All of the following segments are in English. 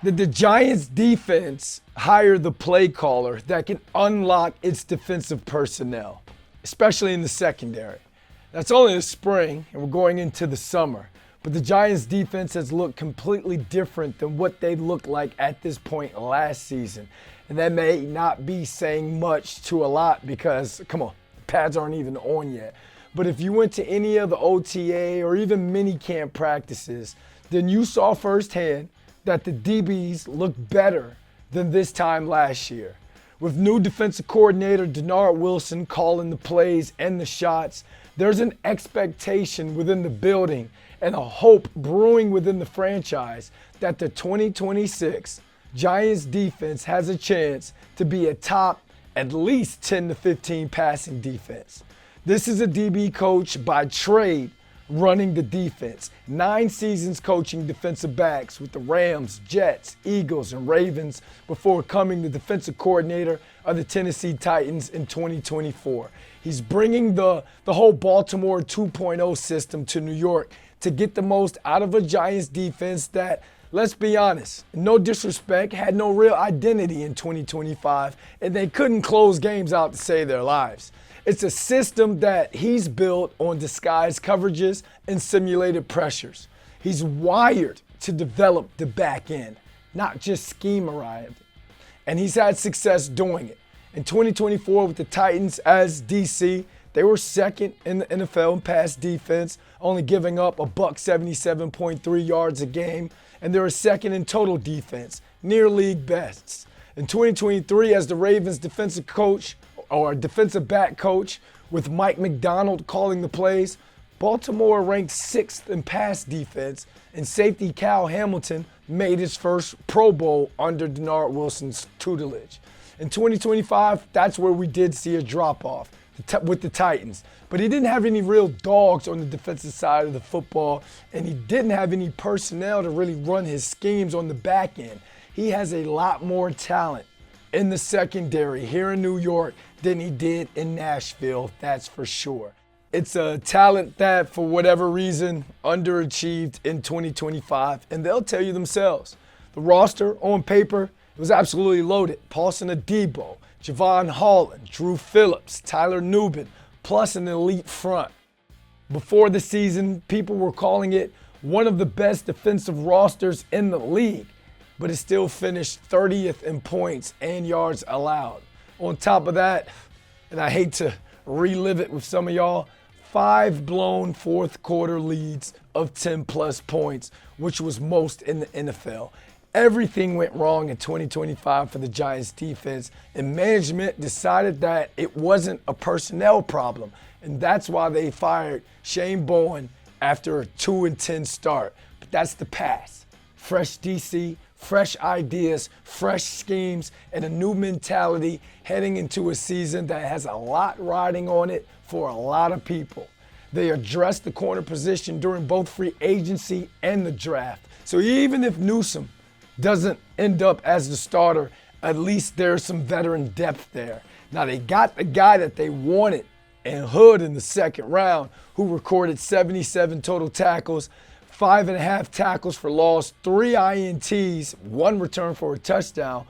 Did the Giants defense hire the play caller that can unlock its defensive personnel, especially in the secondary? That's only the spring, and we're going into the summer. But the Giants defense has looked completely different than what they looked like at this point last season. And that may not be saying much to a lot because, come on, the pads aren't even on yet. But if you went to any of the OTA or even mini camp practices, then you saw firsthand that the DBs look better than this time last year. With new defensive coordinator Dennard Wilson calling the plays and the shots, there's an expectation within the building and a hope brewing within the franchise that the 2026 Giants defense has a chance to be a top at least 10 to 15 passing defense. This is a DB coach by trade running the defense. 9 seasons coaching defensive backs with the Rams, Jets, Eagles, and Ravens before becoming the defensive coordinator of the Tennessee Titans in 2024. He's bringing the whole Baltimore 2.0 system to New York to get the most out of a Giants defense that, let's be honest, no disrespect, had no real identity in 2025, and they couldn't close games out to save their lives. It's a system that he's built on disguised coverages and simulated pressures. He's wired to develop the back end, not just scheme around. And he's had success doing it. In 2024 with the Titans as DC, they were second in the NFL in pass defense, only giving up a buck 77.3 yards a game, and they were second in total defense, near league bests. In 2023 as the Ravens defensive coach, or defensive back coach, with Mike McDonald calling the plays, Baltimore ranked 6th in pass defense, and safety Cal Hamilton made his first Pro Bowl under Dennard Wilson's tutelage. In 2025, that's where we did see a drop-off with the Titans. But he didn't have any real dogs on the defensive side of the football, and he didn't have any personnel to really run his schemes on the back end. He has a lot more talent in the secondary here in New York than he did in Nashville, that's for sure. It's a talent that, for whatever reason, underachieved in 2025, and they'll tell you themselves. The roster, on paper, was absolutely loaded. Paulson Adebo, Javon Holland, Drew Phillips, Tyler Nubin, plus an elite front. Before the season, people were calling it one of the best defensive rosters in the league, but it still finished 30th in points and yards allowed. On top of that, and I hate to relive it with some of y'all, 5 blown fourth quarter leads of 10 plus points, which was most in the NFL. Everything went wrong in 2025 for the Giants defense, and management decided that it wasn't a personnel problem, and that's why they fired Shane Bowen after a 2-10 start. But that's the past. Fresh DC, fresh ideas, fresh schemes, and a new mentality heading into a season that has a lot riding on it for a lot of people. They addressed the corner position during both free agency and the draft. So even if Newsome doesn't end up as the starter, at least there's some veteran depth there. Now they got the guy that they wanted in Hood in the second round, who recorded 77 total tackles, 5.5 tackles for loss, 3 INTs, 1 return for a touchdown,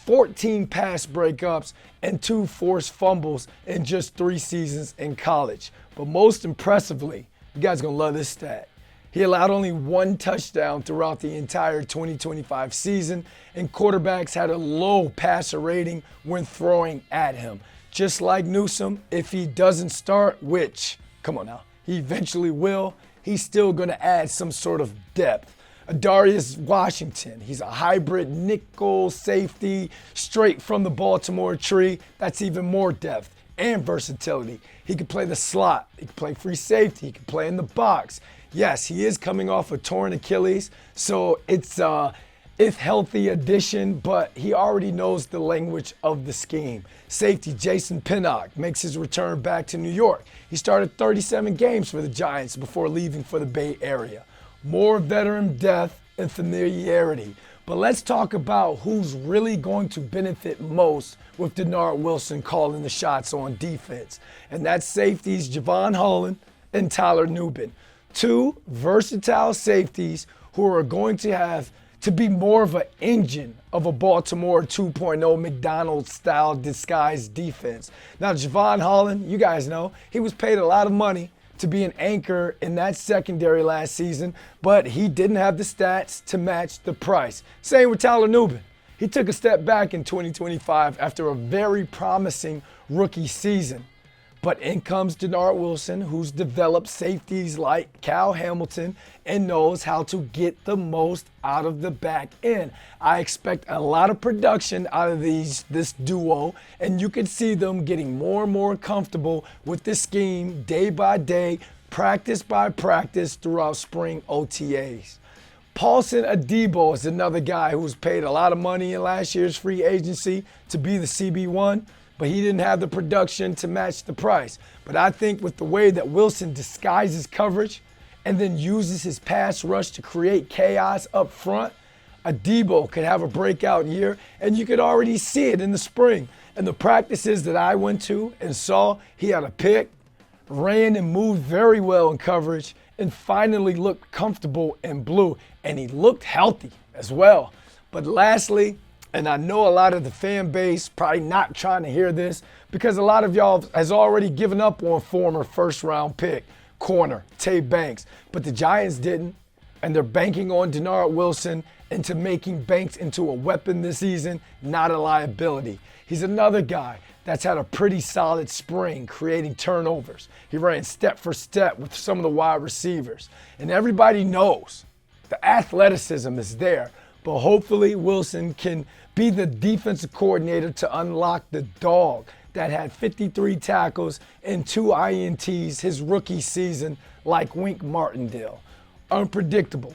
14 pass breakups, and 2 forced fumbles in just 3 seasons in college. But most impressively, you guys are gonna love this stat. He allowed only 1 touchdown throughout the entire 2025 season, and quarterbacks had a low passer rating when throwing at him. Just like Newsome, if he doesn't start, which, come on now, he eventually will, he's still going to add some sort of depth. Adarius Washington, he's a hybrid nickel safety straight from the Baltimore tree. That's even more depth and versatility. He can play the slot, he can play free safety, he can play in the box. Yes, he is coming off a torn Achilles, so it's if healthy addition, but he already knows the language of the scheme. Safety Jason Pinnock makes his return back to New York. He started 37 games for the Giants before leaving for the Bay Area. More veteran depth and familiarity. But let's talk about who's really going to benefit most with Dennard Wilson calling the shots on defense. And that's safeties Javon Holland and Tyler Nubin. 2 versatile safeties who are going to have to be more of an engine of a Baltimore 2.0 McDonald's-style disguised defense. Now, Javon Holland, you guys know, he was paid a lot of money to be an anchor in that secondary last season, but he didn't have the stats to match the price. Same with Tyler Nubin. He took a step back in 2025 after a very promising rookie season. But in comes Dennard Wilson, who's developed safeties like Cal Hamilton and knows how to get the most out of the back end. I expect a lot of production out of this duo, and you can see them getting more and more comfortable with this scheme day by day, practice by practice throughout spring OTAs. Paulson Adebo is another guy who was paid a lot of money in last year's free agency to be the CB1. But he didn't have the production to match the price. But I think with the way that Wilson disguises coverage and then uses his pass rush to create chaos up front, Adebo could have a breakout year, and you could already see it in the spring. And the practices that I went to and saw, he had a pick, ran and moved very well in coverage, and finally looked comfortable in blue. And he looked healthy as well. But lastly, and I know a lot of the fan base probably not trying to hear this because a lot of y'all has already given up on former first-round pick, corner, Tay Banks. But the Giants didn't, and they're banking on Dennard Wilson into making Banks into a weapon this season, not a liability. He's another guy that's had a pretty solid spring creating turnovers. He ran step for step with some of the wide receivers. And everybody knows the athleticism is there. But hopefully Wilson can be the defensive coordinator to unlock the dog that had 53 tackles and 2 INTs his rookie season like Wink Martindale. Unpredictable,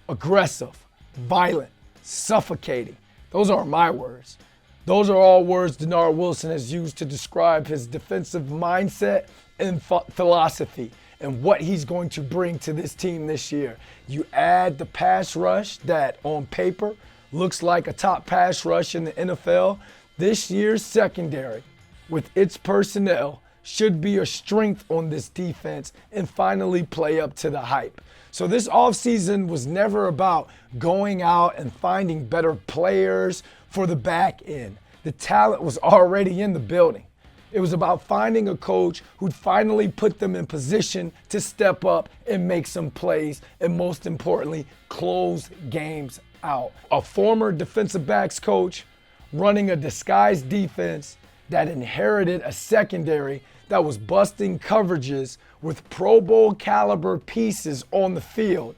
aggressive, violent, suffocating. Those aren't my words. Those are all words Dennard Wilson has used to describe his defensive mindset and philosophy and what he's going to bring to this team this year. You add the pass rush that on paper looks like a top pass rush in the NFL. This year's secondary with its personnel should be a strength on this defense and finally play up to the hype. So this offseason was never about going out and finding better players for the back end. The talent was already in the building. It was about finding a coach who'd finally put them in position to step up and make some plays, and most importantly, close games out. A former defensive backs coach running a disguised defense that inherited a secondary that was busting coverages with Pro Bowl caliber pieces on the field.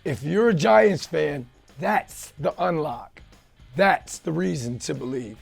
If you're a Giants fan, that's the unlock. That's the reason to believe.